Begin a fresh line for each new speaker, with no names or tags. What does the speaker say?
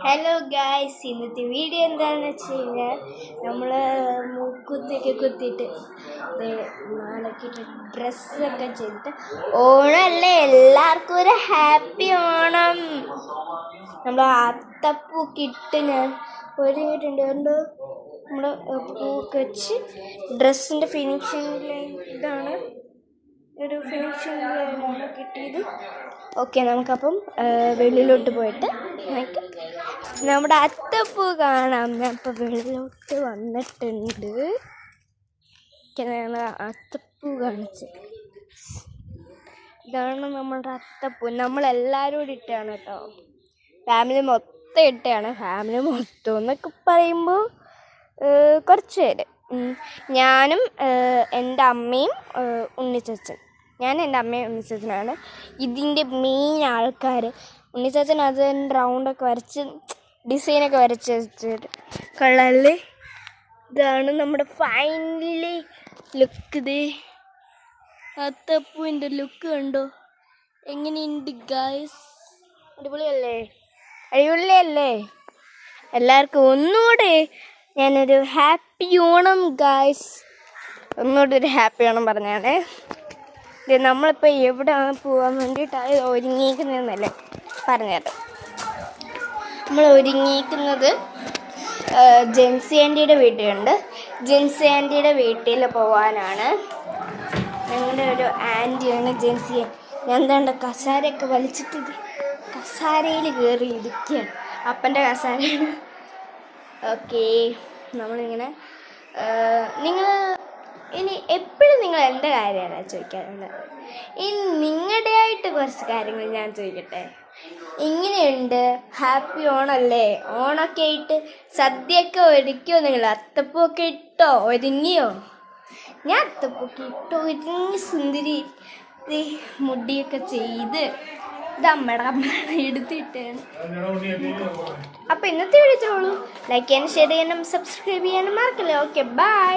Hello guys, ഇന്നത്തെ video എന്താണെന്ന് വെച്ച് കഴിഞ്ഞാൽ നമ്മൾ മൂക്കുത്തിയൊക്കെ കുത്തിയിട്ട് നാളേക്കിട്ട് ഡ്രസ്സൊക്കെ ചെയ്തിട്ട് ഓണമല്ലേ, എല്ലാവർക്കും ഒരു ഹാപ്പി ഓണം. നമ്മൾ അത്തപ്പൂക്ക് ഇട്ട് ഞാൻ ഒരുങ്ങിയിട്ടുണ്ട്. അതുകൊണ്ട് നമ്മൾ പൂക്ക് വെച്ച് ഡ്രസ്സിൻ്റെ ഫിനിഷിംഗ് ഇതാണ് ഒരു ഫിനിഷിംഗ് ലൈനാണ് കിട്ടിയത്. ഓക്കെ, നമുക്കപ്പം വെളിയിലോട്ട് പോയിട്ട് നമുക്ക് നമ്മുടെ അത്തപ്പൂ കാണാം. ഞാൻ ഇപ്പോൾ വെളിയിലോട്ട് വന്നിട്ടുണ്ട്. ഞങ്ങൾ അത്തപ്പൂ കാണിച്ച് ഇതാണ് നമ്മുടെ അത്തപ്പൂ. നമ്മളെല്ലാവരും കൂടി ഇട്ടാണ് കേട്ടോ, ഫാമിലി മൊത്തം ഇട്ടാണ്. ഫാമിലി മൊത്തം എന്നൊക്കെ പറയുമ്പോൾ കുറച്ച് പേര്, ഞാനും എൻ്റെ അമ്മയും ഉണ്ണിച്ചച്ചൻ. ഞാൻ എൻ്റെ അമ്മയും ഉണ്ണിച്ചച്ചനാണ് ഇതിൻ്റെ മെയിൻ ആൾക്കാർ. ഉണ്ണിച്ചച്ചൻ അത് റൗണ്ടൊക്കെ വരച്ച് ഡിസൈനൊക്കെ വരച്ച് വെച്ചിട്ട് കൊള്ളാല്ലേ. ഇതാണ് നമ്മുടെ ഫൈനലി ലുക്ക്. ഇത് അത്തപ്പൂവിൻ്റെ ലുക്ക് കണ്ടോ, എങ്ങനെയുണ്ട് ഗായ്സ്? അടിപൊളിയല്ലേ? അടിപൊളിയല്ലേ? എല്ലാവർക്കും ഒന്നുകൂടെ ഞാനൊരു ഹാപ്പി ഓണം ഗായ്സ്, ഒന്നുകൂടെ ഒരു ഹാപ്പി ഓണം പറഞ്ഞാണേ. നമ്മളിപ്പോൾ എവിടെ പോകാൻ വേണ്ടിയിട്ടാണ് ഒരുങ്ങിയിരിക്കുന്നതെന്നല്ലേ പറഞ്ഞത്. നമ്മൾ ഒരുങ്ങിയിരിക്കുന്നത് ജെൻസി ആൻറ്റിയുടെ വീട്ടിലുണ്ട്. ജെൻസി ആൻറ്റിയുടെ വീട്ടിൽ പോകാനാണ്. ഞങ്ങളുടെ ഒരു ആൻറ്റിയാണ് ജെൻസി. ഞാൻ എന്താണ്ട് കസാരയൊക്കെ വലിച്ചിട്ട് കസാരയിൽ കയറി ഇരിക്കുകയാണ്. അപ്പൻ്റെ കസാരയാണ്. ഓക്കെ, നമ്മളിങ്ങനെ നിങ്ങൾ ഇനി എപ്പോഴും നിങ്ങൾ എൻ്റെ കാര്യമാണ് ചോദിക്കാറുള്ളത്. ഇനി നിങ്ങളുടെയായിട്ട് കുറച്ച് കാര്യങ്ങൾ ഞാൻ ചോദിക്കട്ടെ. എങ്ങനെയുണ്ട്? ഹാപ്പി ഓണമല്ലേ? ഓണമൊക്കെ ആയിട്ട് സദ്യയൊക്കെ ഒരുക്കിയോ? നിങ്ങൾ അത്തപ്പൂവൊക്കെ ഇട്ടോ? ഒരുങ്ങിയോ? ഞാൻ അത്തപ്പൂക്കെ ഇട്ടോ, ഒരുങ്ങി സുന്ദരി മുടിയൊക്കെ ചെയ്ത് അമ്മയുടെ എടുത്തിട്ടാണ്. അപ്പോൾ ഇന്നത്തെ വീഡിയോ ഇത്രേ ഉള്ളൂ. ലൈക്ക് ചെയ്യാനും ഷെയർ ചെയ്യാനും സബ്സ്ക്രൈബ് ചെയ്യാനും മറക്കല്ലേ. Okay, by.